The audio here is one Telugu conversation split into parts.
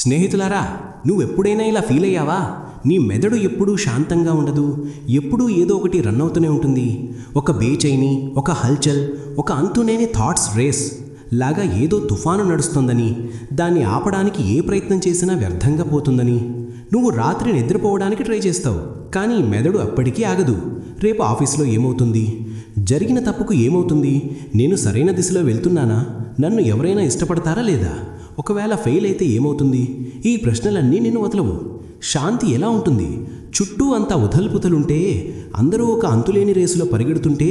స్నేహితులారా, నువ్వెప్పుడైనా ఇలా ఫీల్ అయ్యావా? నీ మెదడు ఎప్పుడూ శాంతంగా ఉండదు, ఎప్పుడూ ఏదో ఒకటి రన్ అవుతూనే ఉంటుంది. ఒక బేచైని, ఒక హల్చల్, ఒక అంతులేని థాట్స్ రేస్ లాగా ఏదో తుఫాను నడుస్తుందని, దాన్ని ఆపడానికి ఏ ప్రయత్నం చేసినా వ్యర్థంగా పోతుందని. నువ్వు రాత్రి నిద్రపోవడానికి ట్రై చేస్తావు, కానీ మెదడు అప్పటికీ ఆగదు. రేపు ఆఫీస్లో ఏమవుతుంది? జరిగిన తప్పుకు ఏమవుతుంది? నేను సరైన దిశలో వెళ్తున్నానా? నన్ను ఎవరైనా ఇష్టపడతారా లేదా? ఒకవేళ ఫెయిల్ అయితే ఏమవుతుంది? ఈ ప్రశ్నలన్నీ నిన్ను వదలవు. శాంతి ఎలా ఉంటుంది? చుట్టూ అంతా ఉథల్పుతలుంటే, అందరూ ఒక అంతులేని రేసులో పరిగెడుతుంటే,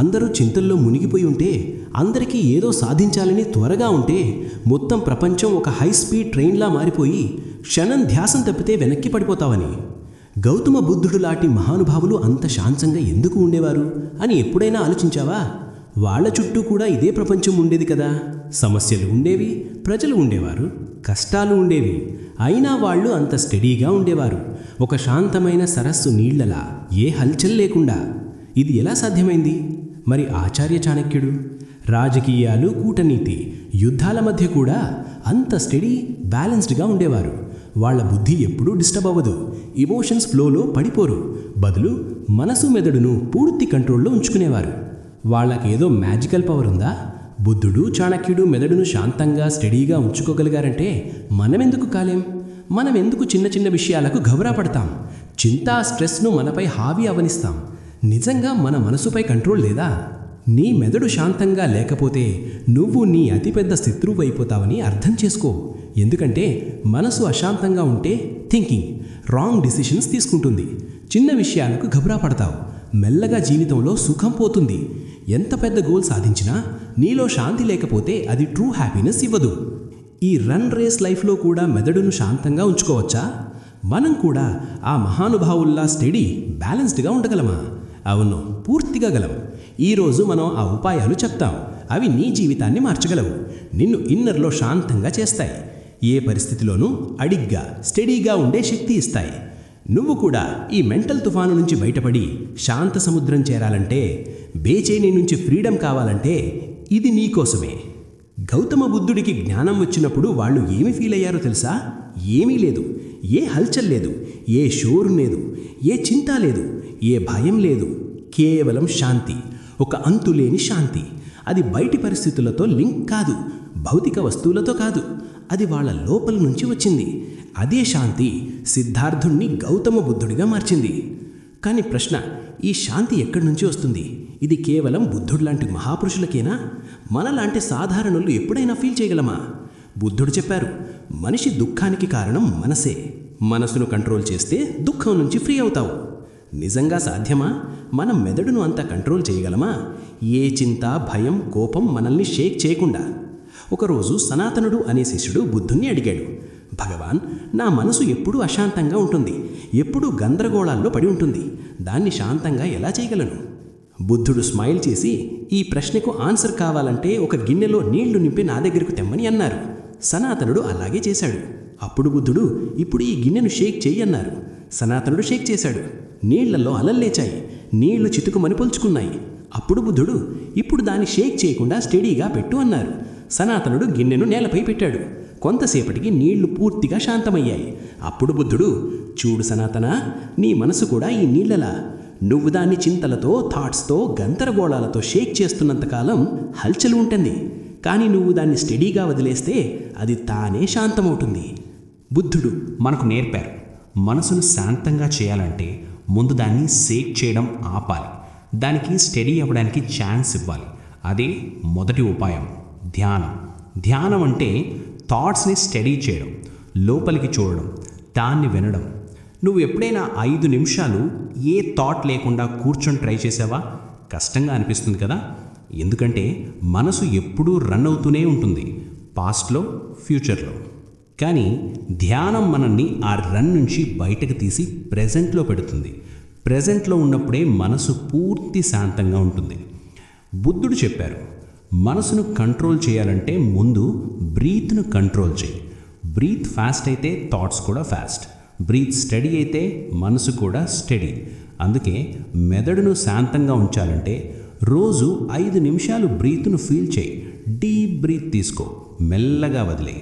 అందరూ చింతల్లో మునిగిపోయి ఉంటే, అందరికీ ఏదో సాధించాలని త్వరగా ఉంటే, మొత్తం ప్రపంచం ఒక హై స్పీడ్ ట్రైన్లా మారిపోయి క్షణం ధ్యాసం తప్పితే వెనక్కి పడిపోతావని. గౌతమ బుద్ధుడు లాంటి మహానుభావులు అంత శాంతంగా ఎందుకు ఉండేవారు అని ఎప్పుడైనా ఆలోచించావా? వాళ్ళ చుట్టూ కూడా ఇదే ప్రపంచం ఉండేది కదా. సమస్యలు ఉండేవి, ప్రజలు ఉండేవారు, కష్టాలు ఉండేవి. అయినా వాళ్ళు అంత స్టడీగా ఉండేవారు, ఒక శాంతమైన సరస్సు నీళ్లలా, ఏ హల్చల్ లేకుండా. ఇది ఎలా సాధ్యమైంది? మరి ఆచార్య చాణక్యుడు? రాజకీయాలు, కూటనీతి, యుద్ధాల మధ్య కూడా అంత స్టడీ, బ్యాలెన్స్డ్గా ఉండేవారు. వాళ్ళ బుద్ధి ఎప్పుడూ డిస్టర్బ్ అవ్వదు, ఇమోషన్స్ ఫ్లోలో పడిపోరు. బదులు మనసు మెదడును పూర్తి కంట్రోల్లో ఉంచుకునేవారు. వాళ్ళకేదో మ్యాజికల్ పవర్ ఉందా? బుద్ధుడు, చాణక్యుడు మెదడును శాంతంగా, స్టడీగా ఉంచుకోగలిగారంటే మనమెందుకు కాలేం? మనమెందుకు చిన్న చిన్న విషయాలకు గబరా పడతాం? చింత, స్ట్రెస్ను మనపై హావీ అవనిస్తాం. నిజంగా మన మనసుపై కంట్రోల్ లేదా? నీ మెదడు శాంతంగా లేకపోతే నువ్వు నీ అతిపెద్ద శత్రువు అయిపోతావని అర్థం చేసుకో. ఎందుకంటే మనసు అశాంతంగా ఉంటే థింకింగ్ రాంగ్ డిసిషన్స్ తీసుకుంటుంది. చిన్న విషయాలకు గబరా పడతావు. మెల్లగా జీవితంలో సుఖం పోతుంది. ఎంత పెద్ద గోల్ సాధించినా నీలో శాంతి లేకపోతే అది ట్రూ హ్యాపీనెస్ ఇవ్వదు. ఈ రన్ రేస్ లైఫ్లో కూడా మెదడును శాంతంగా ఉంచుకోవచ్చా? మనం కూడా ఆ మహానుభావుల్లా స్టడీ, బ్యాలెన్స్డ్గా ఉండగలమా? అవును, పూర్తిగా గలం. ఈరోజు మనం ఆ ఉపాయాలు చెప్తాం. అవి నీ జీవితాన్ని మార్చగలవు, నిన్ను ఇన్నర్లో శాంతంగా చేస్తాయి, ఏ పరిస్థితిలోనూ అడిగ్గా, స్టడీగా ఉండే శక్తి ఇస్తాయి. నువ్వు కూడా ఈ మెంటల్ తుఫాను నుంచి బయటపడి శాంత సముద్రం చేరాలంటే, బేచైనీ నుంచి ఫ్రీడమ్ కావాలంటే ఇది నీకోసమే. గౌతమ బుద్ధుడికి జ్ఞానం వచ్చినప్పుడు వాళ్ళు ఏమి ఫీల్ అయ్యారో తెలుసా? ఏమీ లేదు, ఏ హల్చల్ లేదు, ఏ షోరు లేదు, ఏ చింత లేదు, ఏ భయం లేదు. కేవలం శాంతి, ఒక అంతులేని శాంతి. అది బయటి పరిస్థితులతో లింక్ కాదు, భౌతిక వస్తువులతో కాదు, అది వాళ్ళ లోపల నుంచి వచ్చింది. అదే శాంతి సిద్ధార్థుణ్ణి గౌతమ బుద్ధుడిగా మార్చింది. కానీ ప్రశ్న, ఈ శాంతి ఎక్కడి నుంచి వస్తుంది? ఇది కేవలం బుద్ధుడు లాంటి మహాపురుషులకేనా? మనలాంటి సాధారణులు ఎప్పుడైనా ఫీల్ చేయగలమా? బుద్ధుడు చెప్పారు, మనిషి దుఃఖానికి కారణం మనసే. మనసును కంట్రోల్ చేస్తే దుఃఖం నుంచి ఫ్రీ అవుతావు. నిజంగా సాధ్యమా? మనం మెదడును అంతా కంట్రోల్ చేయగలమా? ఏ చింత, భయం, కోపం మనల్ని షేక్ చేయకుండా. ఒకరోజు సనాతనుడు అనే శిష్యుడు బుద్ధుణ్ణి అడిగాడు, భగవాన్, నా మనసు ఎప్పుడూ అశాంతంగా ఉంటుంది, ఎప్పుడూ గందరగోళాల్లో పడి ఉంటుంది, దాన్ని శాంతంగా ఎలా చేయగలను? బుద్ధుడు స్మైల్ చేసి, ఈ ప్రశ్నకు ఆన్సర్ కావాలంటే ఒక గిన్నెలో నీళ్లు నింపి నా దగ్గరకు తెమ్మని అన్నారు. సనాతనుడు అలాగే చేశాడు. అప్పుడు బుద్ధుడు, ఇప్పుడు ఈ గిన్నెను షేక్ చెయ్యి అన్నారు. సనాతనుడు షేక్ చేశాడు. నీళ్లలో అలల్లేచాయి, నీళ్లు చితుకుమని పొల్చుకున్నాయి. అప్పుడు బుద్ధుడు, ఇప్పుడు దాన్ని షేక్ చేయకుండా స్టడీగా పెట్టు అన్నారు. సనాతనుడు గిన్నెను నేలపై పెట్టాడు. కొంతసేపటికి నీళ్లు పూర్తిగా శాంతమయ్యాయి. అప్పుడు బుద్ధుడు, చూడు సనాతన, నీ మనసు కూడా ఈ నీళ్లలా. నువ్వు దాన్ని చింతలతో, థాట్స్తో, గందరగోళాలతో షేక్ చేస్తున్నంతకాలం హల్చల్ ఉంటుంది. కానీ నువ్వు దాన్ని స్టడీగా వదిలేస్తే అది తానే శాంతమవుతుంది. బుద్ధుడు మనకు నేర్పారు, మనసును శాంతంగా చేయాలంటే ముందు దాన్ని షేక్ చేయడం ఆపాలి, దానికి స్టడీ అవ్వడానికి ఛాన్స్ ఇవ్వాలి. అదే మొదటి ఉపాయం, ధ్యానం. ధ్యానం అంటే థాట్స్ని స్టడీ చేయడం, లోపలికి చూడడం, దాన్ని వినడం. నువ్వు ఎప్పుడైనా 5 నిమిషాలు ఏ థాట్ లేకుండా కూర్చొని ట్రై చేసావా? కష్టంగా అనిపిస్తుంది కదా. ఎందుకంటే మనసు ఎప్పుడూ రన్ అవుతూనే ఉంటుంది, పాస్ట్లో, ఫ్యూచర్లో. కానీ ధ్యానం మనల్ని ఆ రన్ నుంచి బయటకు తీసి ప్రెజెంట్లో పెడుతుంది. ప్రెజెంట్లో ఉన్నప్పుడే మనసు పూర్తి శాంతంగా ఉంటుంది. బుద్ధుడు చెప్పారు, మనసును కంట్రోల్ చేయాలంటే ముందు బ్రీత్ను కంట్రోల్ చేయి. బ్రీత్ ఫాస్ట్ అయితే థాట్స్ కూడా ఫాస్ట్, బ్రీత్ స్టడీ అయితే మనసు కూడా స్టడీ. అందుకే మెదడును శాంతంగా ఉంచాలంటే రోజు 5 నిమిషాలు బ్రీత్ను ఫీల్ చేయి. డీప్ బ్రీత్ తీసుకో, మెల్లగా వదిలే,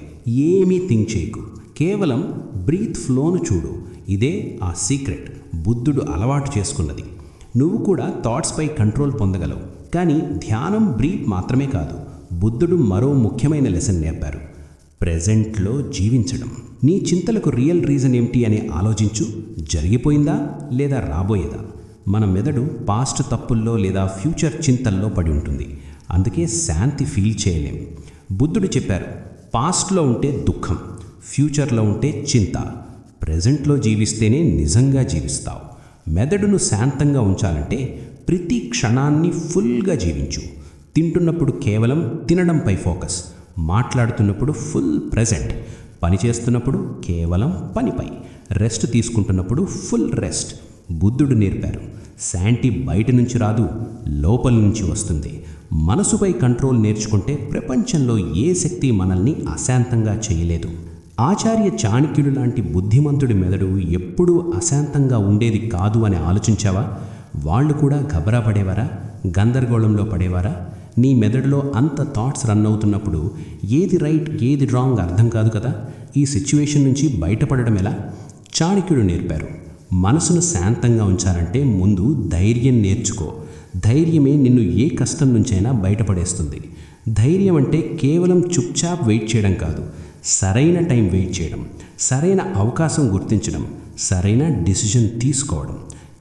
ఏమీ థింక్ చేయకు, కేవలం బ్రీత్ ఫ్లోను చూడు. ఇదే ఆ సీక్రెట్ బుద్ధుడు అలవాటు చేసుకున్నది. నువ్వు కూడా థాట్స్పై కంట్రోల్ పొందగలవు. కానీ ధ్యానం, బ్రీత్ మాత్రమే కాదు. బుద్ధుడు మరో ముఖ్యమైన లెసన్ నేర్పారు. ప్రెజెంట్లో జీవించడం. నీ చింతలకు రియల్ రీజన్ ఏమిటి అని ఆలోచించు. జరిగిపోయిందా లేదా రాబోయేదా? మన మెదడు పాస్ట్ తప్పుల్లో లేదా ఫ్యూచర్ చింతల్లో పడి ఉంటుంది. అందుకే శాంతి ఫీల్ చేయలేం. బుద్ధుడు చెప్పారు, పాస్ట్లో ఉంటే దుఃఖం, ఫ్యూచర్లో ఉంటే చింత, ప్రెజెంట్లో జీవిస్తేనే నిజంగా జీవిస్తావు. మెదడును శాంతంగా ఉంచాలంటే ప్రతి క్షణాన్ని ఫుల్గా జీవించు. తింటున్నప్పుడు కేవలం తినడంపై ఫోకస్, మాట్లాడుతున్నప్పుడు ఫుల్ ప్రెజెంట్, పని చేస్తున్నప్పుడు కేవలం పనిపై, రెస్ట్ తీసుకుంటున్నప్పుడు ఫుల్ రెస్ట్. బుద్ధుడు నేర్పారు, శాంతి బయట నుంచి రాదు, లోపల నుంచి వస్తుంది. మనసుపై కంట్రోల్ నేర్చుకుంటే ప్రపంచంలో ఏ శక్తి మనల్ని అశాంతంగా చేయలేదు. ఆచార్య చాణక్యుడు లాంటి బుద్ధిమంతుడి మెదడు ఎప్పుడూ అశాంతంగా ఉండేది కాదు అని ఆలోచించావా? వాళ్ళు కూడా గబరా పడేవారా? గందరగోళంలో పడేవారా? నీ మెదడులో అంత థాట్స్ రన్ అవుతున్నప్పుడు ఏది రైట్ ఏది రాంగ్ అర్థం కాదు కదా. ఈ సిచ్యువేషన్ నుంచి బయటపడడం ఎలా? చాణక్యుడు నేర్పారు, మనసును శాంతంగా ఉంచాలంటే ముందు ధైర్యం నేర్చుకో. ధైర్యమే నిన్ను ఏ కష్టం నుంచైనా బయటపడేస్తుంది. ధైర్యం అంటే కేవలం చుప్చాప్ వెయిట్ చేయడం కాదు, సరైన టైం వెయిట్ చేయడం, సరైన అవకాశం గుర్తించడం, సరైన డిసిజన్ తీసుకోవడం.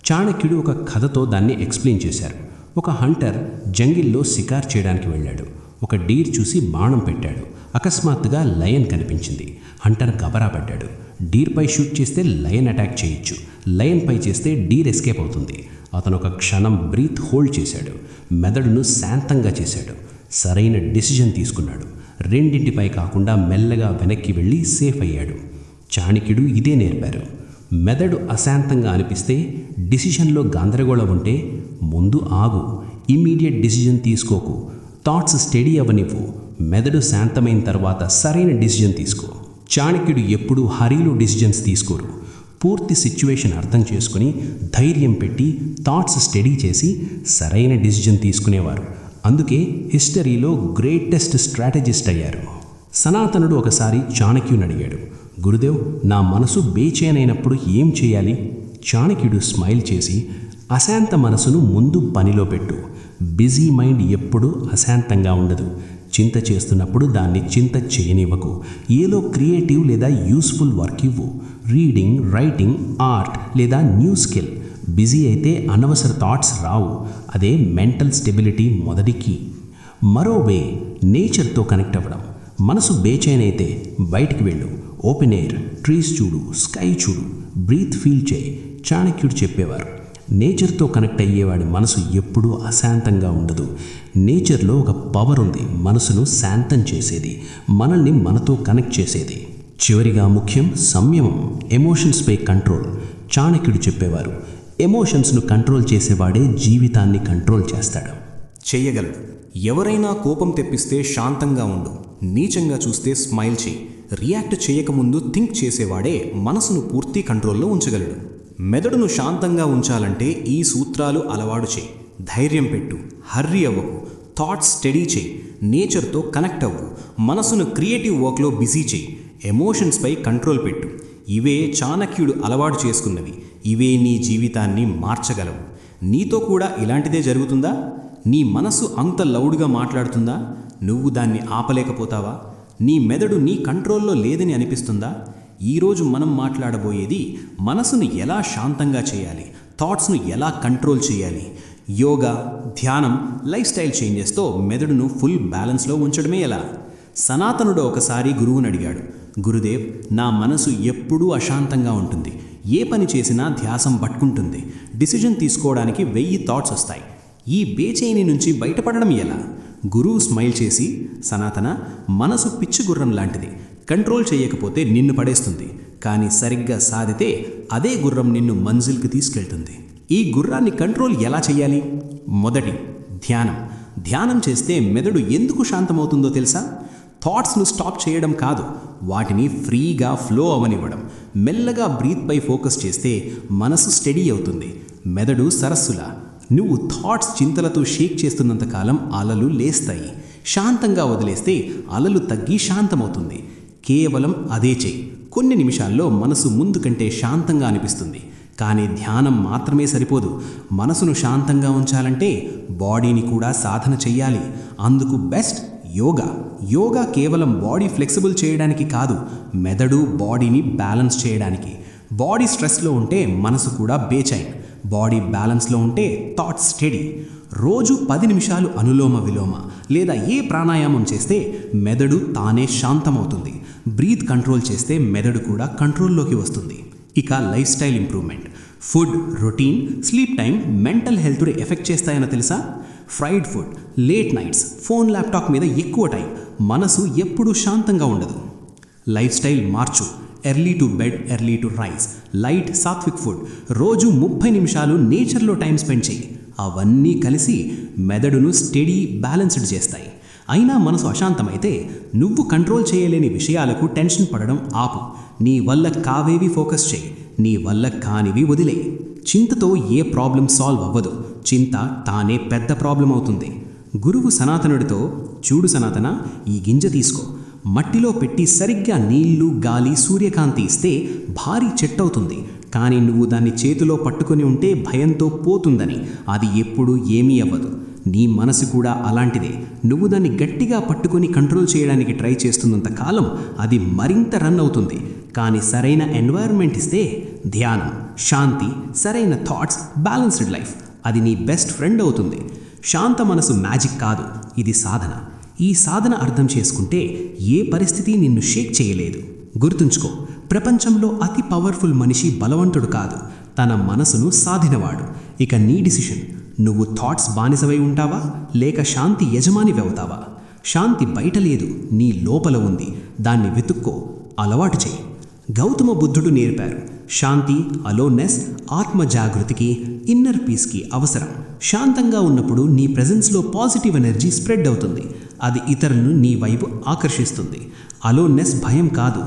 చాణక్యుడు ఒక కథతో దాన్ని ఎక్స్ప్లెయిన్ చేశారు. ఒక హంటర్ జంగిల్లో షికార్ చేయడానికి వెళ్ళాడు. ఒక డీర్ చూసి బాణం పెట్టాడు. అకస్మాత్తుగా లయన్ కనిపించింది. హంటర్ గబరా పడ్డాడు. డీర్పై షూట్ చేస్తే లయన్ అటాక్ చేయొచ్చు, లయన్పై చేస్తే డీర్ ఎస్కేప్ అవుతుంది. అతను ఒక క్షణం బ్రీత్ హోల్డ్ చేశాడు, మెదడును శాంతంగా చేశాడు, సరైన డిసిజన్ తీసుకున్నాడు. రెండింటిపై కాకుండా మెల్లగా వెనక్కి వెళ్ళి సేఫ్ అయ్యాడు. చాణక్యుడు ఇదే నేర్పారు. మెదడు అశాంతంగా అనిపిస్తే, డిసిషన్లో గందరగోళం ఉంటే ముందు ఆగు, ఇమ్మీడియట్ డిసిజన్ తీసుకోకు, థాట్స్ స్టడీ అవ్వనివ్వు. మెదడు శాంతమైన తర్వాత సరైన డిసిజన్ తీసుకో. చాణక్యుడు ఎప్పుడూ హరీలో డిసిజన్స్ తీసుకోరు. పూర్తి సిచ్యువేషన్ అర్థం చేసుకుని ధైర్యం పెట్టి థాట్స్ స్టడీ చేసి సరైన డిసిజన్ తీసుకునేవారు. అందుకే హిస్టరీలో గ్రేటెస్ట్ స్ట్రాటజిస్ట్ అయ్యారు. సనాతనుడు ఒకసారి చాణక్యుని అడిగాడు, గురుదేవ్, నా మనసు బేచైనైనప్పుడు ఏం చేయాలి? చాణక్యుడు స్మైల్ చేసి, అశాంత మనసును ముందు పనిలో పెట్టు. బిజీ మైండ్ ఎప్పుడూ అశాంతంగా ఉండదు. చింత చేస్తున్నప్పుడు దాన్ని చింత చేయనివ్వకు. ఏదో క్రియేటివ్ లేదా యూస్ఫుల్ వర్క్ ఇవ్వు. రీడింగ్, రైటింగ్, ఆర్ట్ లేదా న్యూ స్కిల్. బిజీ అయితే అనవసర థాట్స్ రావు. అదే మెంటల్ స్టెబిలిటీ మొదటి కీ. మరో వే, నేచర్తో కనెక్ట్ అవ్వడం. మనసు బేచైన్ అయితే బయటికి వెళ్ళు, ఓపెన్ ఎయిర్, ట్రీస్ చూడు, స్కై చూడు, బ్రీత్ ఫీల్ చేయి. చాణక్యుడు చెప్పేవారు, నేచర్తో కనెక్ట్ అయ్యేవాడి మనసు ఎప్పుడూ అశాంతంగా ఉండదు. నేచర్లో ఒక పవర్ ఉంది, మనసును శాంతం చేసేది, మనల్ని మనతో కనెక్ట్ చేసేది. చివరిగా ముఖ్యం సంయమం, ఎమోషన్స్పై కంట్రోల్. చాణక్యుడు చెప్పేవారు, ఎమోషన్స్ను కంట్రోల్ చేసేవాడే జీవితాన్ని కంట్రోల్ చేస్తాడు. చెయ్యగలడు. ఎవరైనా కోపం తెప్పిస్తే శాంతంగా ఉండు, నీచంగా చూస్తే స్మైల్ చేయి. రియాక్ట్ చేయకముందు థింక్ చేసేవాడే మనసును పూర్తి కంట్రోల్లో ఉంచగలడు. మెదడును శాంతంగా ఉంచాలంటే ఈ సూత్రాలు అలవాటు చేయి. ధైర్యం పెట్టు, హర్రీ అవ్వకు, థాట్స్ స్టడీ చేయి, నేచర్తో కనెక్ట్ అవ్వు, మనసును క్రియేటివ్ వర్క్లో బిజీ చేయి, ఎమోషన్స్పై కంట్రోల్ పెట్టు. ఇవే చాణక్యుడు అలవాటు చేసుకున్నవి. ఇవే నీ జీవితాన్ని మార్చగలవు. నీతో కూడా ఇలాంటిదే జరుగుతుందా? నీ మనసు అంత లౌడ్గా మాట్లాడుతుందా? నువ్వు దాన్ని ఆపలేకపోతావా? నీ మెదడు నీ కంట్రోల్లో లేదని అనిపిస్తుందా? ఈరోజు మనం మాట్లాడబోయేది మనసును ఎలా శాంతంగా చేయాలి, థాట్స్ను ఎలా కంట్రోల్ చేయాలి. యోగా, ధ్యానం, లైఫ్ స్టైల్ చేంజెస్తో మెదడును ఫుల్ బ్యాలెన్స్లో ఉంచడమే ఎలా. సనాతనుడు ఒకసారి గురువుని అడిగాడు, గురుదేవ్, నా మనసు ఎప్పుడూ అశాంతంగా ఉంటుంది. ఏ పని చేసినా ధ్యాసం పట్టుకుంటుంది. డిసిజన్ తీసుకోవడానికి 1000 థాట్స్ వస్తాయి. ఈ బేచైని నుంచి బయటపడడం ఎలా? గురువు స్మైల్ చేసి, సనాతన, మనసు పిచ్చి గుర్రం లాంటిది. కంట్రోల్ చేయకపోతే నిన్ను పడేస్తుంది. కానీ సరిగ్గా సాధితే అదే గుర్రం నిన్ను మంజిల్కి తీసుకెళ్తుంది. ఈ గుర్రాన్ని కంట్రోల్ ఎలా చేయాలి? మొదటి, ధ్యానం. ధ్యానం చేస్తే మెదడు ఎందుకు శాంతమవుతుందో తెలుసా? థాట్స్ను స్టాప్ చేయడం కాదు, వాటిని ఫ్రీగా ఫ్లో అవనివ్వడం. మెల్లగా బ్రీత్పై ఫోకస్ చేస్తే మనసు స్టడీ అవుతుంది. మెదడు సరస్సులా. నువ్వు థాట్స్ చింతలతో షేక్ చేస్తున్నంతకాలం అలలు లేస్తాయి. శాంతంగా వదిలేస్తే అలలు తగ్గి శాంతమవుతుంది. కేవలం అదే చెయ్యి. కొన్ని నిమిషాల్లో మనసు ముందు కంటే శాంతంగా అనిపిస్తుంది. కానీ ధ్యానం మాత్రమే సరిపోదు. మనసును శాంతంగా ఉంచాలంటే బాడీని కూడా సాధన చెయ్యాలి. అందుకు బెస్ట్ యోగా. యోగా కేవలం బాడీ ఫ్లెక్సిబుల్ చేయడానికి కాదు, మెదడు బాడీని బ్యాలెన్స్ చేయడానికి. బాడీ స్ట్రెస్లో ఉంటే మనసు కూడా బేచైన్, బాడీ బ్యాలెన్స్లో ఉంటే థాట్స్ స్టడీ. రోజు 10 నిమిషాలు అనులోమ విలోమ లేదా ఏ ప్రాణాయామం చేస్తే మెదడు తానే శాంతమవుతుంది. బ్రీత్ కంట్రోల్ చేస్తే మెదడు కూడా కంట్రోల్లోకి వస్తుంది. ఇక life style improvement. Food, routine, sleep time mental హెల్త్ని ఎఫెక్ట్ చేస్తాయనో తెలుసా? Fried food, late nights, phone laptop మీద ఎక్కువ టైం, మనసు ఎప్పుడూ శాంతంగా ఉండదు. లైఫ్ స్టైల్ మార్చు. Early to bed, early to rise, light sattvic food, రోజు 30 నిమిషాలు నేచర్లో టైం స్పెండ్ చేయి. అవన్నీ కలిసి మెదడును స్టడీ, బ్యాలెన్స్డ్ చేస్తాయి. అయినా మనసు అశాంతమైతే నువ్వు కంట్రోల్ చేయలేని విషయాలకు టెన్షన్ పడడం ఆపు. నీ వల్ల కావేవి ఫోకస్ చేయి, నీ వల్ల కానివి వదిలే. చింతతో ఏ ప్రాబ్లం సాల్వ్ అవ్వదు, చింత తానే పెద్ద ప్రాబ్లం అవుతుంది. గురువు సనాతనుడితో, చూడు సనాతన, ఈ గింజ తీసుకో, మట్టిలో పెట్టి సరిగ్గా నీళ్లు, గాలి, సూర్యకాంతి ఇస్తే భారీ చెట్టవుతుంది. కానీ నువ్వు దాన్ని చేతిలో పట్టుకొని ఉంటే భయంతో పోతుందని, అది ఎప్పుడూ ఏమీ అవ్వదు. నీ మనసు కూడా అలాంటిదే. నువ్వు దాన్ని గట్టిగా పట్టుకొని కంట్రోల్ చేయడానికి ట్రై చేస్తున్నంత కాలం అది మరింత రన్ అవుతుంది. కానీ సరైన ఎన్వైరన్మెంట్ ఇస్తే, ధ్యానం, శాంతి, సరైన థాట్స్, బ్యాలెన్స్డ్ లైఫ్, అది నీ బెస్ట్ ఫ్రెండ్ అవుతుంది. శాంత మనసు మ్యాజిక్ కాదు, ఇది సాధన. ఈ సాధన అర్థం చేసుకుంటే ఏ పరిస్థితి నిన్ను షేక్ చేయలేదు. గుర్తుంచుకో, ప్రపంచంలో అతి పవర్ఫుల్ మనిషి బలవంతుడు కాదు, తన మనసును సాధినవాడు. ఇక నీ డిసిషన్. నువ్వు థాట్స్ బానిసవై ఉంటావా లేక శాంతి యజమానివి అవుతావా? శాంతి బయట లేదు, నీ లోపల ఉంది. దాన్ని వెతుక్కో, అలవాటు చేయి. గౌతమ బుద్ధుడు నేర్పారు, శాంతి, అలోన్నెస్ ఆత్మ జాగృతికి, ఇన్నర్ పీస్కి అవసరం. శాంతంగా ఉన్నప్పుడు నీ ప్రెజెన్స్లో పాజిటివ్ ఎనర్జీ స్ప్రెడ్ అవుతుంది. అది ఇతరులను నీ వైపు ఆకర్షిస్తుంది. అలోన్నెస్ భయం కాదు,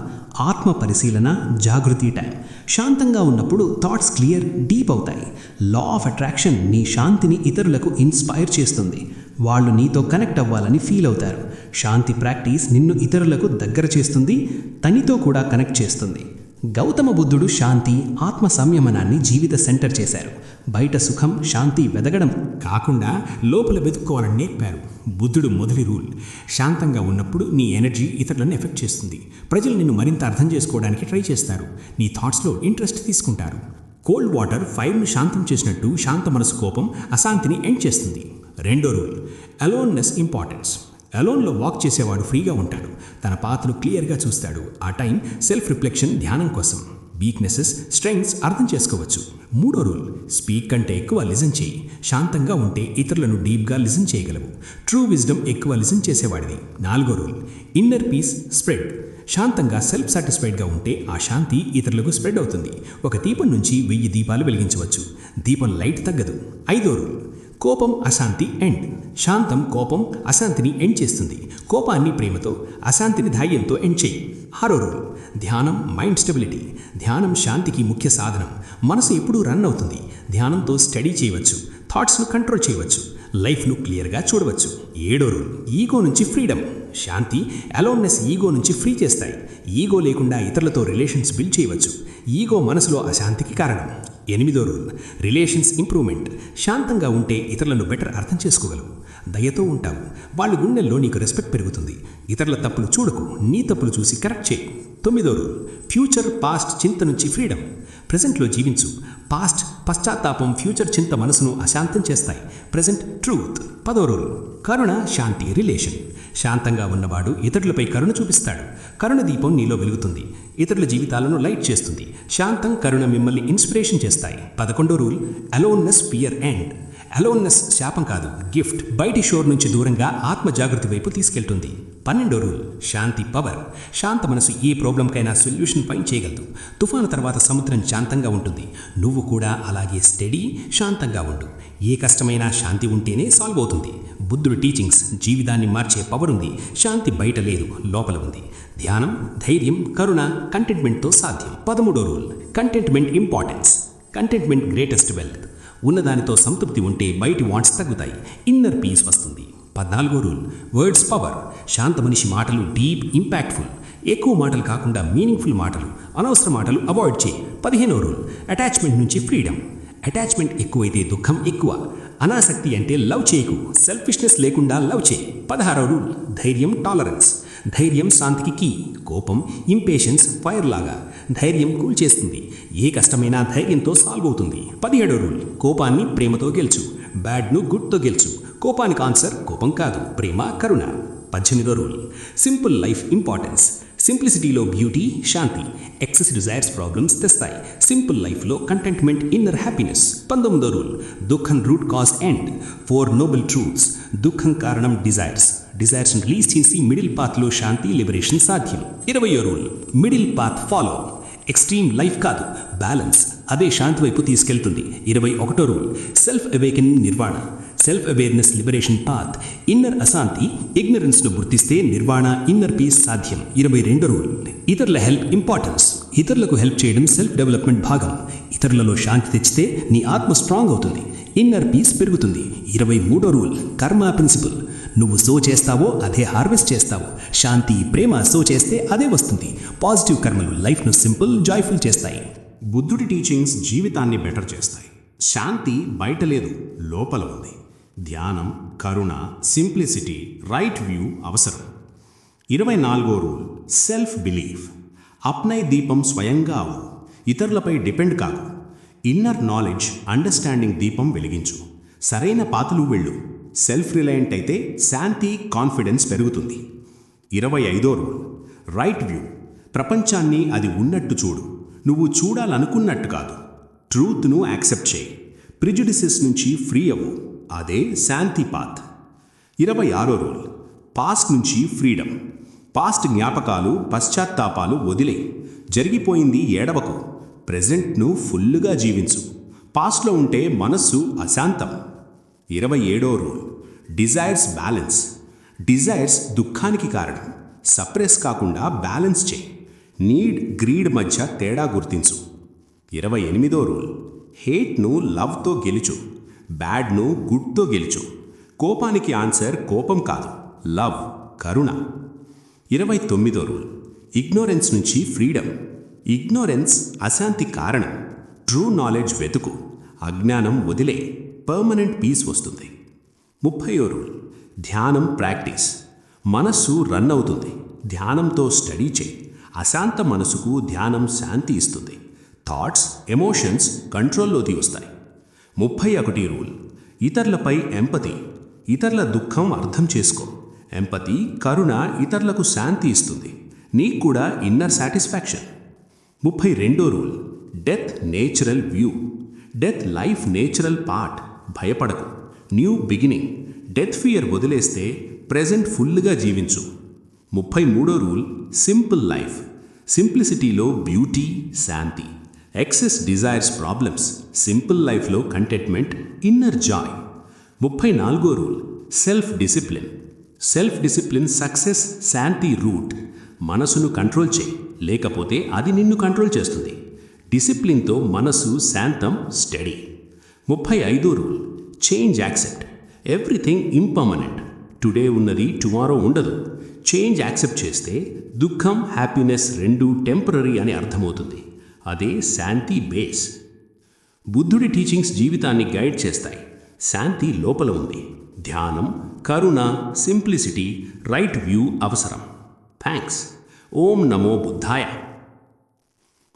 ఆత్మ పరిశీలన, జాగృతి టైం. శాంతంగా ఉన్నప్పుడు థాట్స్ క్లియర్, డీప్ అవుతాయి. లా ఆఫ్ అట్రాక్షన్ నీ శాంతిని ఇతరులకు ఇన్స్పైర్ చేస్తుంది. వాళ్ళు నీతో కనెక్ట్ అవ్వాలని ఫీల్ అవుతారు. శాంతి ప్రాక్టీస్ నిన్ను ఇతరులకు దగ్గర చేస్తుంది, తనితో కూడా కనెక్ట్ చేస్తుంది. గౌతమ బుద్ధుడు శాంతి, ఆత్మ సంయమనాన్ని జీవిత సెంటర్ చేశారు. బయట సుఖం, శాంతి వెదగడం కాకుండా లోపల వెతుక్కోవాలని నేర్పారు. బుద్ధుడు మొదటి రూల్, శాంతంగా ఉన్నప్పుడు నీ ఎనర్జీ ఇతరులను ఎఫెక్ట్ చేస్తుంది. ప్రజలు నిన్ను మరింత అర్థం చేసుకోవడానికి ట్రై చేస్తారు, నీ థాట్స్లో ఇంట్రెస్ట్ తీసుకుంటారు. కోల్డ్ వాటర్ ఫైర్ను శాంతం చేసినట్టు శాంత మనసు కోపం, అశాంతిని ఎండ్ చేస్తుంది. రెండో రూల్, అలోన్నెస్ ఇంపార్టెన్స్. అలోన్లో వాక్ చేసేవాడు ఫ్రీగా ఉంటాడు, తన పాత్రను క్లియర్గా చూస్తాడు. ఆ టైం సెల్ఫ్ రిఫ్లెక్షన్, ధ్యానం కోసం. వీక్నెసెస్, స్ట్రెంగ్స్ అర్థం చేసుకోవచ్చు. మూడో రూల్, స్పీక్ కంటే ఎక్కువ లిజన్ చేయి. శాంతంగా ఉంటే ఇతరులను డీప్గా లిజన్ చేయగలవు. ట్రూ విజ్డమ్ ఎక్కువ లిజన్ చేసేవాడిది. నాలుగో రూల్, ఇన్నర్ పీస్ స్ప్రెడ్. శాంతంగా సెల్ఫ్ సాటిస్ఫైడ్గా ఉంటే ఆ శాంతి ఇతరులకు స్ప్రెడ్ అవుతుంది. ఒక దీపం నుంచి 1000 దీపాలు వెలిగించవచ్చు, దీపం లైట్ తగ్గదు. ఐదో రూల్, కోపం, అశాంతి ఎండ్. శాంతం కోపం, అశాంతిని ఎండ్ చేస్తుంది. కోపాన్ని ప్రేమతో, అశాంతిని ధైర్యంతో ఎండ్ చేయి. ఆరో రూల్, ధ్యానం, మైండ్ స్టెబిలిటీ. ధ్యానం శాంతికి ముఖ్య సాధనం. మనసు ఎప్పుడూ రన్ అవుతుంది. ధ్యానంతో స్టడీ చేయవచ్చు, థాట్స్ను కంట్రోల్ చేయవచ్చు, లైఫ్ను క్లియర్గా చూడవచ్చు. ఏడో రూల్, ఈగో నుంచి ఫ్రీడమ్. శాంతి, అలోన్నెస్ ఈగో నుంచి ఫ్రీ చేస్తాయి. ఈగో లేకుండా ఇతరులతో రిలేషన్స్ బిల్డ్ చేయవచ్చు. ఈగో మనసులో అశాంతికి కారణం. ఎనిమిదో రూల్, రిలేషన్స్ ఇంప్రూవ్మెంట్. శాంతంగా ఉంటే ఇతరులను బెటర్ అర్థం చేసుకోగలవు. దయతో ఉంటావు, వాళ్ళ గుండెల్లో నీకు రెస్పెక్ట్ పెరుగుతుంది. ఇతరుల తప్పులు చూడకు, నీ తప్పులు చూసి కరెక్ట్ చేయి. తొమ్మిదో రూల్, ఫ్యూచర్, పాస్ట్ చింత నుంచి ఫ్రీడమ్. ప్రజెంట్లో జీవించు. పాస్ట్ పశ్చాత్తాపం, ఫ్యూచర్ చింత మనసును అశాంతం చేస్తాయి. Present truth. పదో రూల్, కరుణ, శాంతి, రిలేషన్. శాంతంగా ఉన్నవాడు ఇతరులపై కరుణ చూపిస్తాడు. కరుణ దీపం నీలో వెలుగుతుంది, ఇతరుల జీవితాలను లైట్ చేస్తుంది. శాంతం, కరుణ మిమ్మల్ని ఇన్స్పిరేషన్ చేస్తాయి. 11వ rule, aloneness fear end. Aloneness శాపం కాదు, గిఫ్ట్. బయటి షోర్ నుంచి దూరంగా ఆత్మ జాగృతి వైపు తీసుకెళ్తుంది. 12వ రూల్, శాంతి పవర్. శాంత మనసు ఏ ప్రాబ్లంకైనా సొల్యూషన్ ఫైండ్ చేయగలదు. తుఫాను తర్వాత సముద్రం శాంతంగా ఉంటుంది. నువ్వు కూడా అలాగే స్టడీ, శాంతంగా ఉండు. ఏ కష్టమైనా శాంతి ఉంటేనే సాల్వ్ అవుతుంది. బుద్ధుడి టీచింగ్స్, జీవితాన్ని మార్చే పవర్ ఉంది. శాంతి బయట లేదు, లోపల ఉంది. ధ్యానం, ధైర్యం, కరుణ, కంటెంట్మెంట్తో సాధ్యం. 13వ rule, contentment importance. Contentment greatest wealth. ఉన్నదానితో సంతృప్తి ఉంటే బయటి వాంట్స్ తగ్గుతాయి, ఇన్నర్ పీస్ వస్తుంది. 14వ రూల్, వర్డ్స్ పవర్. శాంత మనిషి మాటలు డీప్, ఇంపాక్ట్ఫుల్. ఎక్కువ మాటలు కాకుండా మీనింగ్ఫుల్ మాటలు. అనవసర మాటలు అవాయిడ్ చేయి. 15వ రూల్, అటాచ్మెంట్ నుంచి ఫ్రీడమ్. అటాచ్మెంట్ ఎక్కువైతే దుఃఖం ఎక్కువ. అనాసక్తి అంటే లవ్ చేయకు. సెల్ఫిష్నెస్ లేకుండా లవ్ చేయి. 16వ రూల్, ధైర్యం, టాలరెన్స్. ధైర్యం శాంతికి కీ. కోపం, ఇంపేషెన్స్ ఫైర్ లాగా. ధైర్యం కూల్ చేస్తుంది. ఏ కష్టమైనా ధైర్యంతో సాల్వ్ అవుతుంది. 17వ రూల్, కోపాన్ని ప్రేమతో గెలుచు. బ్యాడ్ను గుడ్తో గెలుచు. కోపానికి ఆన్సర్ కోపం కాదు, ప్రేమ, కరుణ. 18వ రూల్, సింపుల్ లైఫ్ ఇంపార్టెన్స్. సింప్లిసిటీలో బ్యూటీ, శాంతి. ఎక్సెస్ డిజైర్స్ ప్రాబ్లమ్స్ తెస్తాయి. సింపుల్ లైఫ్లో కంటెంట్మెంట్, ఇన్నర్ హ్యాపీనెస్. 19వ రూల్, దుఃఖం root cause end. 4 noble truths. దుఃఖం కారణం డిజైర్స్. డిజైర్స్ను రిలీజ్ చేసి మిడిల్ పాత్లో శాంతి, లిబరేషన్ సాధ్యం. 20వ rule, middle path follow. Extreme life కాదు, బ్యాలెన్స్. అదే శాంతి వైపు తీసుకెళ్తుంది. 21వ రూల్, సెల్ఫ్ అవేకెనింగ్, నిర్వాణ. Self awareness, liberation path. Inner అశాంతి, ఇగ్నరెన్స్ను గుర్తిస్తే నిర్వాణ, ఇన్నర్ పీస్ సాధ్యం. 22వ రూల్, ఇతరుల హెల్ప్ ఇంపార్టెన్స్. ఇతరులకు హెల్ప్ చేయడం సెల్ఫ్ డెవలప్మెంట్ భాగం. ఇతరులలో శాంతి తెచ్చితే నీ ఆత్మ స్ట్రాంగ్ అవుతుంది, ఇన్నర్ పీస్ పెరుగుతుంది. 23వ రూల్, కర్మ ప్రిన్సిపల్. నువ్వు సో చేస్తావో అదే హార్వెస్ట్ చేస్తావు. శాంతి, ప్రేమ సో చేస్తే అదే వస్తుంది. పాజిటివ్ కర్మలు లైఫ్ను సింపుల్, జాయ్ఫుల్ చేస్తాయి. బుద్ధుడి టీచింగ్స్ జీవితాన్ని బెటర్ చేస్తాయి. శాంతి బయట లేదు, లోపల ఉంది. ధ్యానం, కరుణ, సింప్లిసిటీ, రైట్ వ్యూ అవసరం. 24వ రూల్, సెల్ఫ్ బిలీఫ్. అప్నై దీపం స్వయంగా అవు, ఇతరులపై డిపెండ్ కాకు. ఇన్నర్ నాలెడ్జ్, అండర్స్టాండింగ్ దీపం వెలిగించు. సరైన పాతలు వెళ్ళు. సెల్ఫ్ రిలయంట్ అయితే శాంతి, కాన్ఫిడెన్స్ పెరుగుతుంది. 25వ రూల్, రైట్ వ్యూ. ప్రపంచాన్ని అది ఉన్నట్టు చూడు, నువ్వు చూడాలనుకున్నట్టు కాదు. ట్రూత్ను యాక్సెప్ట్ చేయి. ప్రిజుడిసెస్ నుంచి ఫ్రీ అవ్వు, అదే శాంతి పాత్. 26వ రూల్, పాస్ట్ నుంచి ఫ్రీడమ్. పాస్ట్ జ్ఞాపకాలు, పశ్చాత్తాపాలు వదిలే. జరిగిపోయింది ఏడవకు. ప్రెజెంట్ను ఫుల్లుగా జీవించు. పాస్ట్లో ఉంటే మనస్సు అశాంతం. 27వ రూల్, డిజైర్స్ బ్యాలెన్స్. డిజైర్స్ దుఃఖానికి కారణం. సప్రెస్ కాకుండా బ్యాలెన్స్ చేయి. నీడ్, గ్రీడ్ మధ్య తేడా గుర్తించు. 28వ రూల్, హేట్ను లవ్తో గెలుచు. బ్యాడ్ను గుడ్తో గెలుచు. కోపానికి ఆన్సర్ కోపం కాదు, లవ్, కరుణ. 29వ రూల్, ఇగ్నోరెన్స్ నుంచి ఫ్రీడమ్. ఇగ్నోరెన్స్ అశాంతి కారణం. ట్రూ నాలెడ్జ్ వెతుకు. అజ్ఞానం వదిలే. పర్మనెంట్ పీస్ వస్తుంది. 30వ రూల్, ధ్యానం ప్రాక్టీస్. మనస్సు రన్ అవుతుంది, ధ్యానంతో స్టడీ చేయి. అశాంత మనసుకు ధ్యానం శాంతి ఇస్తుంది. థాట్స్, ఎమోషన్స్ కంట్రోల్లోకి వస్తాయి. 31వ రూల్, ఇతరులపై ఎంపతి. ఇతరుల దుఃఖం అర్థం చేసుకో. ఎంపతి, కరుణ ఇతరులకు శాంతి ఇస్తుంది. నీకు కూడా ఇన్నర్ సాటిస్ఫాక్షన్. 32వ rule, death natural view. Death life natural part. భయపడకు, న్యూ బిగినింగ్. డెత్ ఫియర్ వదిలేస్తే ప్రెజెంట్ ఫుల్గా జీవించు. 33వ రూల్, సింపుల్ లైఫ్. సింప్లిసిటీలో బ్యూటీ, శాంతి. Excess desires problems. సింపుల్ లైఫ్లో కంటెంట్మెంట్, ఇన్నర్ జాయ్. 34వ rule, self discipline. Self discipline success, శాంతి రూట్. మనసును కంట్రోల్ చేయి, లేకపోతే అది నిన్ను కంట్రోల్ చేస్తుంది. డిసిప్లిన్తో మనసు శాంతం, స్టడీ. 35వ రూల్, change accept. Everything impermanent. Today ఉన్నది టుమారో ఉండదు. చేంజ్ యాక్సెప్ట్ చేస్తే దుఃఖం, హ్యాపీనెస్ రెండూ టెంపరరీ అని అర్థమవుతుంది. అదే శాంతి బేస్. బుద్ధుడి టీచింగ్స్ జీవితాన్ని గైడ్ చేస్తాయి. శాంతి లోపల ఉంది. ధ్యానం, కరుణ, సింప్లిసిటీ, రైట్ వ్యూ అవసరం. థ్యాంక్స్. ఓం నమో బుద్ధాయ.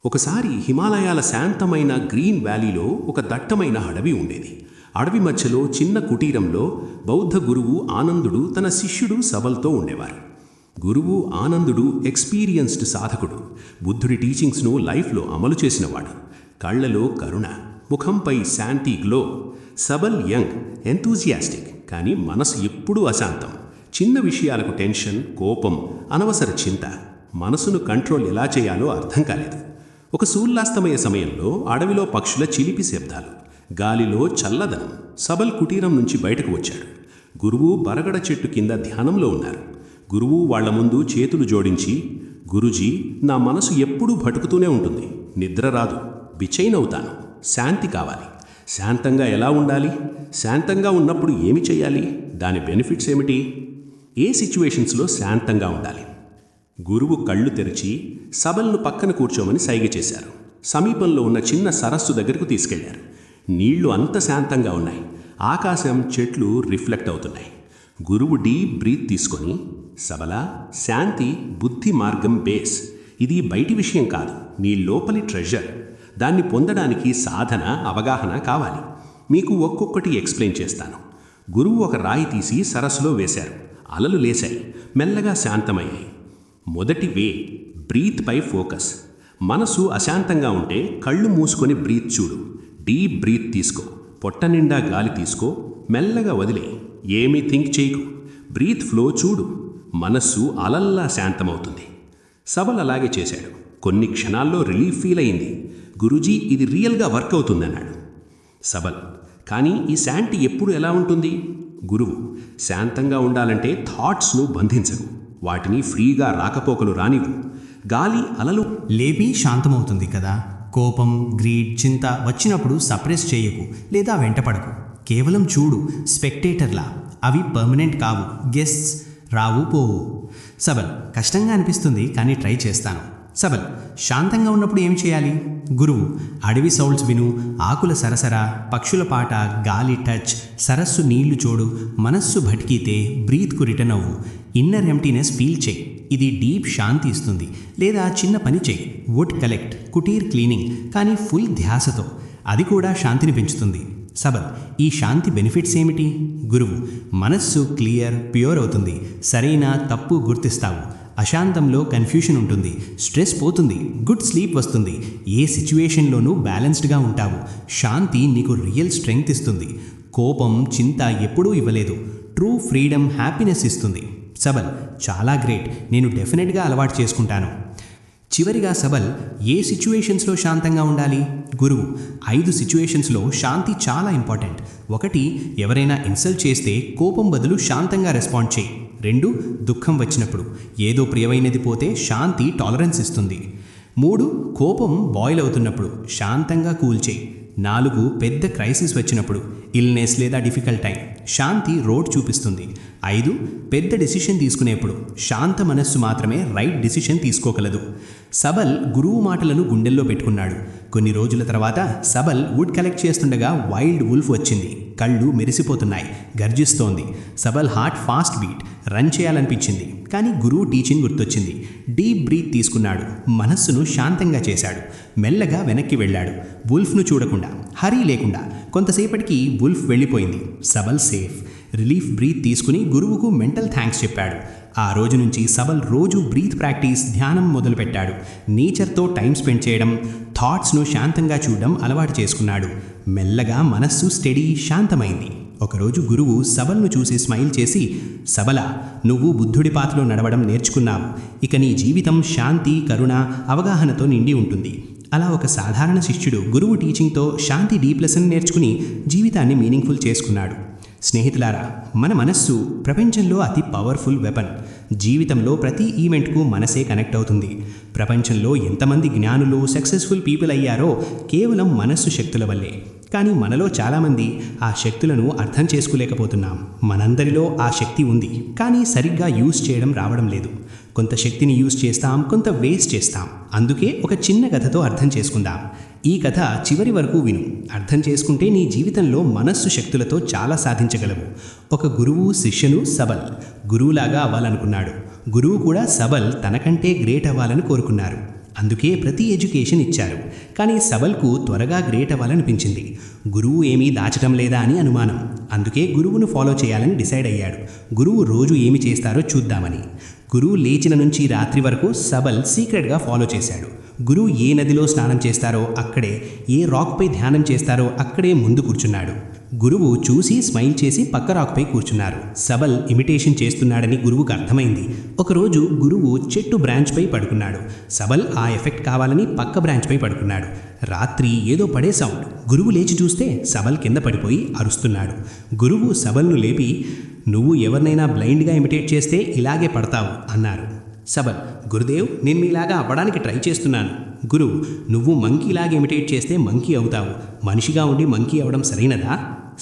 ఒకసారి హిమాలయాల శాంతమైన గ్రీన్ వ్యాలీలో ఒక దట్టమైన అడవి ఉండేది. అడవి మధ్యలో చిన్న కుటీరంలో బౌద్ధ గురువు ఆనందుడు తన శిష్యుడు సబల్తో ఉండేవారు. గురువు ఆనందుడు ఎక్స్పీరియన్స్డ్ సాధకుడు. బుద్ధుడి టీచింగ్స్ను లైఫ్లో అమలు చేసినవాడు. కళ్లలో కరుణ, ముఖంపై శాంతి గ్లో. సబల్ యంగ్, ఎంతూజియాస్టిక్, కానీ మనసు ఎప్పుడూ అశాంతం. చిన్న విషయాలకు టెన్షన్, కోపం, అనవసర చింత. మనసును కంట్రోల్ ఎలా చేయాలో అర్థం కాలేదు. ఒక సూర్యాస్తమయ సమయంలో అడవిలో పక్షుల చిలిపి శబ్దాలు, గాలిలో చల్లదనం. సబల్ కుటీరం నుంచి బయటకు వచ్చాడు. గురువు బరగడ చెట్టు కింద ధ్యానంలో ఉన్నారు. గురువు వాళ్ల ముందు చేతులు జోడించి, గురూజీ, నా మనసు ఎప్పుడూ భటుకుతూనే ఉంటుంది. నిద్ర రాదు, బిచైనవుతాను. శాంతి కావాలి. శాంతంగా ఎలా ఉండాలి? శాంతంగా ఉన్నప్పుడు ఏమి చేయాలి? దాని బెనిఫిట్స్ ఏమిటి? ఏ సిచ్యువేషన్స్లో శాంతంగా ఉండాలి? గురువు కళ్ళు తెరిచి సబల్ను పక్కన కూర్చోమని సైగ చేశారు. సమీపంలో ఉన్న చిన్న సరస్సు దగ్గరకు తీసుకెళ్లారు. నీళ్లు అంత శాంతంగా ఉన్నాయి. ఆకాశం, చెట్లు రిఫ్లెక్ట్ అవుతున్నాయి. గురువు డీప్ బ్రీత్ తీసుకొని, సబల, శాంతి బుద్ధి మార్గం బేస్. ఇది బయటి విషయం కాదు, నీ లోపలి ట్రెజర్. దాన్ని పొందడానికి సాధన, అవగాహన కావాలి. మీకు ఒక్కొక్కటి ఎక్స్ప్లెయిన్ చేస్తాను. గురువు ఒక రాయి తీసి సరస్సులో వేశారు. అలలు లేశాయి, మెల్లగా శాంతమయ్యాయి. మొదటి వే, బ్రీత్ పై ఫోకస్. మనసు అశాంతంగా ఉంటే కళ్ళు మూసుకొని బ్రీత్ చూడు. డీప్ బ్రీత్ తీసుకో, పొట్ట నిండా గాలి తీసుకో, మెల్లగా వదిలే. ఏమీ థింక్ చేయకు, బ్రీత్ ఫ్లో చూడు. మనస్సు అలల్లా శాంతమవుతుంది. సబల్ అలాగే చేశాడు. కొన్ని క్షణాల్లో రిలీఫ్ ఫీల్ అయింది. గురూజీ, ఇది రియల్గా వర్క్ అవుతుందన్నాడు. సబల్, కానీ ఈ శాంతి ఎప్పుడు ఎలా ఉంటుంది? గురువు, శాంతంగా ఉండాలంటే థాట్స్ను బంధించకు, వాటిని ఫ్రీగా రాకపోకలు రానివ్వు. గాలి, అలలు లేపి శాంతమవుతుంది కదా. కోపం, గ్రీడ్, చింత వచ్చినప్పుడు సప్రెస్ చేయకు లేదా వెంటపడకు. కేవలం చూడు, స్పెక్టేటర్లా. అవి పర్మనెంట్ కావు, గెస్ట్స్, రావు పోవు. సబల్, కష్టంగా అనిపిస్తుంది కానీ ట్రై చేస్తాను. సబల్, శాంతంగా ఉన్నప్పుడు ఏం చేయాలి? గురువు, అడవి సౌండ్స్ విను, ఆకుల సరసర, పక్షుల పాట, గాలి టచ్, సరస్సు నీళ్లు చూడు. మనస్సు భట్కీతే బ్రీత్కు రిటర్న్ అవ్వు. ఇన్నర్ ఎంప్టీనెస్ ఫీల్ చేయి, ఇది డీప్ శాంతి ఇస్తుంది. లేదా చిన్న పని చేయి, వుడ్ కలెక్ట్, కుటీర్ క్లీనింగ్, కానీ ఫుల్ ధ్యాసతో. అది కూడా శాంతిని పెంచుతుంది. సబల్, ఈ శాంతి బెనిఫిట్స్ ఏమిటి? గురువు, మనస్సు క్లియర్, ప్యూర్ అవుతుంది. సరైన తప్పు గుర్తిస్తావు. అశాంతంలో కన్ఫ్యూషన్ ఉంటుంది, స్ట్రెస్ పోతుంది, గుడ్ స్లీప్ వస్తుంది. ఏ సిచ్యువేషన్లోనూ బ్యాలెన్స్డ్గా ఉంటావు. శాంతి నీకు రియల్ స్ట్రెంగ్త్ ఇస్తుంది. కోపం, చింత ఎప్పుడూ ఇవ్వలేదు. ట్రూ ఫ్రీడమ్, హ్యాపీనెస్ ఇస్తుంది. సబల్, చాలా గ్రేట్, నేను డెఫినెట్గా అలవాటు చేసుకుంటాను. చివరిగా సబల్, ఏ సిచ్యువేషన్స్లో శాంతంగా ఉండాలి? గురువు, 5 సిచ్యువేషన్స్లో శాంతి చాలా ఇంపార్టెంట్. 1, ఎవరైనా ఇన్సల్ట్ చేస్తే కోపం బదులు శాంతంగా రెస్పాండ్ చేయి. 2, దుఃఖం వచ్చినప్పుడు. ఏదో ప్రియమైనది పోతే శాంతి టాలరెన్స్ ఇస్తుంది. 3, కోపం బాయిల్ అవుతున్నప్పుడు శాంతంగా కూల్ చేయి. 4, పెద్ద క్రైసిస్ వచ్చినప్పుడు, ఇల్నెస్ లేదా డిఫికల్ట్ టైం, శాంతి రోడ్ చూపిస్తుంది. 5, పెద్ద డెసిషన్ తీసుకునేప్పుడు శాంత మనస్సు మాత్రమే రైట్ డెసిషన్ తీసుకోగలదు. సబల్ గురువు మాటలను గుండెల్లో పెట్టుకున్నాడు. కొన్ని రోజుల తర్వాత సబల్ వుడ్ కలెక్ట్ చేస్తుండగా వైల్డ్ వుల్ఫ్ వచ్చింది. కళ్ళు మెరిసిపోతున్నాయి, గర్జిస్తోంది. Sabal heart fast beat, run చేయాలనిపించింది. కానీ గురువు టీచింగ్ గుర్తొచ్చింది. డీప్ బ్రీత్ తీసుకున్నాడు, మనస్సును శాంతంగా చేశాడు. మెల్లగా వెనక్కి వెళ్ళాడు, వుల్ఫ్ను చూడకుండా, హరీ లేకుండా. కొంతసేపటికి వుల్ఫ్ వెళ్ళిపోయింది. Sabah Al safe. రిలీఫ్ బ్రీత్ తీసుకుని గురువుకు మెంటల్ థ్యాంక్స్ చెప్పాడు. ఆ రోజు నుంచి సబల్ రోజు బ్రీత్ ప్రాక్టీస్, ధ్యానం మొదలుపెట్టాడు. నేచర్తో టైం స్పెండ్ చేయడం, థాట్స్ను శాంతంగా చూడడం అలవాటు చేసుకున్నాడు. మెల్లగా మనస్సు స్టడీ, శాంతమైంది. ఒకరోజు గురువు సబల్ను చూసి స్మైల్ చేసి, సబల, నువ్వు బుద్ధుడి పాతలో నడవడం నేర్చుకున్నావు. ఇక నీ జీవితం శాంతి, కరుణ, అవగాహనతో నిండి ఉంటుంది. అలా ఒక సాధారణ శిష్యుడు గురువు టీచింగ్తో శాంతి డీప్ లెసన్ నేర్చుకుని జీవితాన్ని మీనింగ్ఫుల్ చేసుకున్నాడు. స్నేహితులారా, మన మనస్సు ప్రపంచంలో అతి పవర్ఫుల్ వెపన్. జీవితంలో ప్రతి ఈవెంట్కు మనసే కనెక్ట్ అవుతుంది. ప్రపంచంలో ఎంతమంది జ్ఞానులు, సక్సెస్ఫుల్ పీపుల్ అయ్యారో కేవలం మనస్సు శక్తుల వల్లే. కానీ మనలో చాలామంది ఆ శక్తులను అర్థం చేసుకోలేకపోతున్నాం. మనందరిలో ఆ శక్తి ఉంది, కానీ సరిగ్గా యూజ్ చేయడం రావడం లేదు. కొంత శక్తిని యూజ్ చేస్తాం, కొంత వేస్ట్ చేస్తాం. అందుకే ఒక చిన్న కథతో అర్థం చేసుకుందాం. ఈ కథ చివరి వరకు విను. అర్థం చేసుకుంటే నీ జీవితంలో మనస్సు శక్తులతో చాలా సాధించగలవు. ఒక గురువు శిష్యును సబల్ గురువులాగా అవ్వాలనుకున్నాడు. గురువు కూడా సబల్ తనకంటే గ్రేట్ అవ్వాలని కోరుకున్నారు. అందుకే ప్రతి ఎడ్యుకేషన్ ఇచ్చారు. కానీ సబల్కు త్వరగా గ్రేట్ అవ్వాలనిపించింది. గురువు ఏమీ దాచడం లేదా అని అనుమానం. అందుకే గురువును ఫాలో చేయాలని డిసైడ్ అయ్యాడు. గురువు రోజు ఏమి చేస్తారో చూద్దామని. గురువు లేచిన నుంచి రాత్రి వరకు సబల్ సీక్రెట్గా ఫాలో చేశాడు. గురువు ఏ నదిలో స్నానం చేస్తారో అక్కడే, ఏ రాక్పై ధ్యానం చేస్తారో అక్కడే ముందు కూర్చున్నాడు. గురువు చూసి స్మైల్ చేసి పక్క రాక్పై కూర్చున్నారు. సబల్ ఇమిటేషన్ చేస్తున్నాడని గురువుకు అర్థమైంది. ఒకరోజు గురువు చెట్టు బ్రాంచ్పై పడుకున్నాడు. సబల్ ఆ ఎఫెక్ట్ కావాలని పక్క బ్రాంచ్పై పడుకున్నాడు. రాత్రి ఏదో పడే సౌండ్. గురువు లేచి చూస్తే సబల్ కింద పడిపోయి అరుస్తున్నాడు. గురువు సబల్ను లేపి, నువ్వు ఎవరినైనా బ్లైండ్గా ఇమిటేట్ చేస్తే ఇలాగే పడతావు అన్నారు. సబల్, గురుదేవ్, నేను మీలాగా అవ్వడానికి ట్రై చేస్తున్నాను. గురువు, నువ్వు మంకీలాగా ఇమిటేట్ చేస్తే మంకీ అవుతావు. మనిషిగా ఉండి మంకీ అవ్వడం సరైనదా?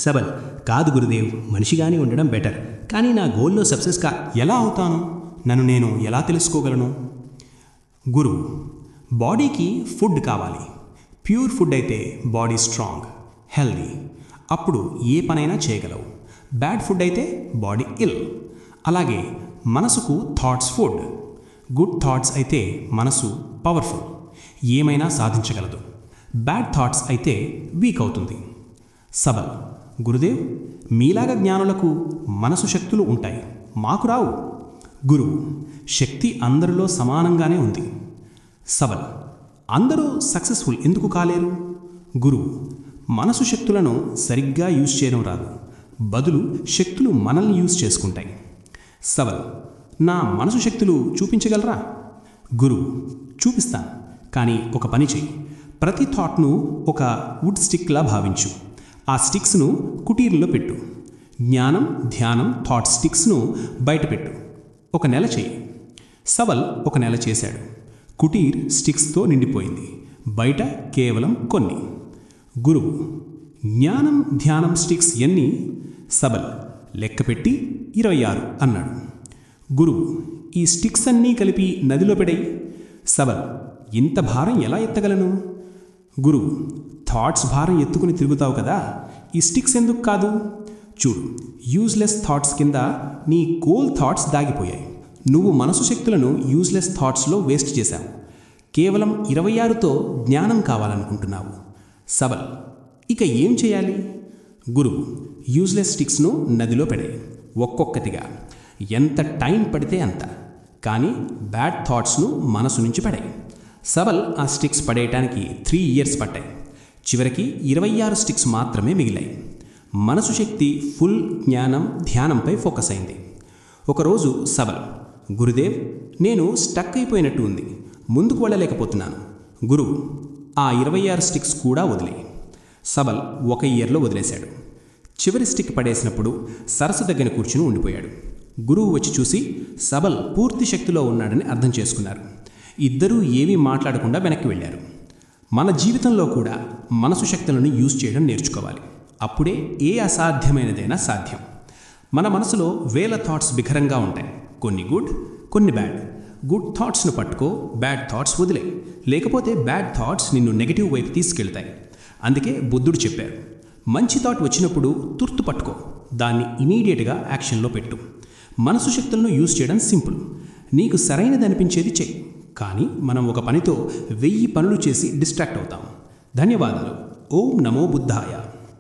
సబల్, కాదు గురుదేవ్, మనిషిగానే ఉండడం బెటర్. కానీ నా గోల్లో సక్సెస్ ఎలా అవుతాను? నన్ను నేను ఎలా తెలుసుకోగలను? గురువు: బాడీకి ఫుడ్ కావాలి. ప్యూర్ ఫుడ్ అయితే బాడీ స్ట్రాంగ్, హెల్దీ, అప్పుడు ఏ పనైనా చేయగలవు. బ్యాడ్ ఫుడ్ అయితే బాడీ ఇల్. అలాగే మనసుకు థాట్స్ ఫుడ్. గుడ్ థాట్స్ అయితే మనసు పవర్ఫుల్, ఏమైనా సాధించగలదు. బ్యాడ్ థాట్స్ అయితే వీక్ అవుతుంది. సబల్: గురుదేవ్, మీలాగా జ్ఞానులకు మనసు శక్తులు ఉంటాయి, మాకు రావు. గురువు: శక్తి అందరిలో సమానంగానే ఉంది. సబల్: అందరూ సక్సెస్ఫుల్ ఎందుకు కాలేరు? గురువు: మనసు శక్తులను సరిగ్గా యూజ్ చేయడం రాదు, బదులు శక్తులు మనల్ని యూజ్ చేసుకుంటాయి. సబల్: నా మనసు శక్తులు చూపించగలరా? గురువు: చూపిస్తాను, కానీ ఒక పని చెయ్యి. ప్రతి థాట్ను ఒక వుడ్ స్టిక్లా భావించు. ఆ స్టిక్స్ను కుటీరంలో పెట్టు. జ్ఞానం, ధ్యానం, థాట్ స్టిక్స్ను బయటపెట్టు. 1 నెల చెయ్యి. సబల్ 1 నెల చేశాడు. కుటీర్ స్టిక్స్తో నిండిపోయింది, బయట కేవలం కొన్ని. గురువు: జ్ఞానం, ధ్యానం స్టిక్స్ ఎన్ని? సబల్ లెక్కపెట్టి 26 అన్నాడు. గురువు: ఈ స్టిక్స్ అన్నీ కలిపి నదిలో పెడేయి. సబల్: ఇంత భారం ఎలా ఎత్తగలను? గురువు: థాట్స్ భారం ఎత్తుకుని తిరుగుతావు కదా, ఈ స్టిక్స్ ఎందుకు కాదు? చూడు, యూజ్లెస్ థాట్స్ కింద నీ కోల్ థాట్స్ దాగిపోయాయి. నువ్వు మనసు శక్తులను యూజ్లెస్ థాట్స్లో వేస్ట్ చేశావు. కేవలం 26తో జ్ఞానం కావాలనుకుంటున్నావు. సబల్: ఇక ఏం చేయాలి? గురువు: యూజ్లెస్ స్టిక్స్ను నదిలో పెడే, ఒక్కొక్కటిగా, ఎంత టైం పడితే అంత. కానీ బ్యాడ్ థాట్స్ను మనసు నుంచి పడే. సబల్ ఆ స్టిక్స్ పడేయటానికి 3 ఇయర్స్ పట్టాయి. చివరికి 26 స్టిక్స్ మాత్రమే మిగిలాయి. మనసు శక్తి ఫుల్ జ్ఞానం, ధ్యానంపై ఫోకస్ అయింది. ఒకరోజు సబల్: గురుదేవ్, నేను స్టక్ అయిపోయినట్టు ఉంది, ముందుకు వెళ్ళలేకపోతున్నాను. గురువు: ఆ 26 స్టిక్స్ కూడా వదిలే. సబల్ 1 ఇయర్లో వదిలేశాడు. చివరి స్టిక్ పడేసినప్పుడు సరస్సు దగ్గర కూర్చుని ఉండిపోయాడు. గురువు వచ్చి చూసి సబల్ పూర్తి శక్తిలో ఉన్నాడని అర్థం చేసుకున్నారు. ఇద్దరూ ఏమీ మాట్లాడకుండా వెనక్కి వెళ్ళారు. మన జీవితంలో కూడా మనసు శక్తులను యూజ్ చేయడం నేర్చుకోవాలి. అప్పుడే ఏ అసాధ్యమైనదైనా సాధ్యం. మన మనసులో వేల థాట్స్ బిఖరంగా ఉంటాయి, కొన్ని గుడ్, కొన్ని బ్యాడ్. గుడ్ థాట్స్ను పట్టుకో, బ్యాడ్ థాట్స్ వదిలే, లేకపోతే బ్యాడ్ థాట్స్ నిన్ను నెగిటివ్ వైపు తీసుకెళ్తాయి. అందుకే బుద్ధుడు చెప్పారు, మంచి థాట్ వచ్చినప్పుడు తుర్తు పట్టుకో, దాన్ని ఇమీడియట్గా యాక్షన్లో పెట్టు. మనసు శక్తులను యూజ్ చేయడం సింపుల్. నీకు సరైనది అనిపించేది చెయ్యి. కానీ మనం ఒక పనితో 1000 పనులు చేసి డిస్ట్రాక్ట్ అవుతాం. ధన్యవాదాలు. ఓం నమో బుద్ధాయ.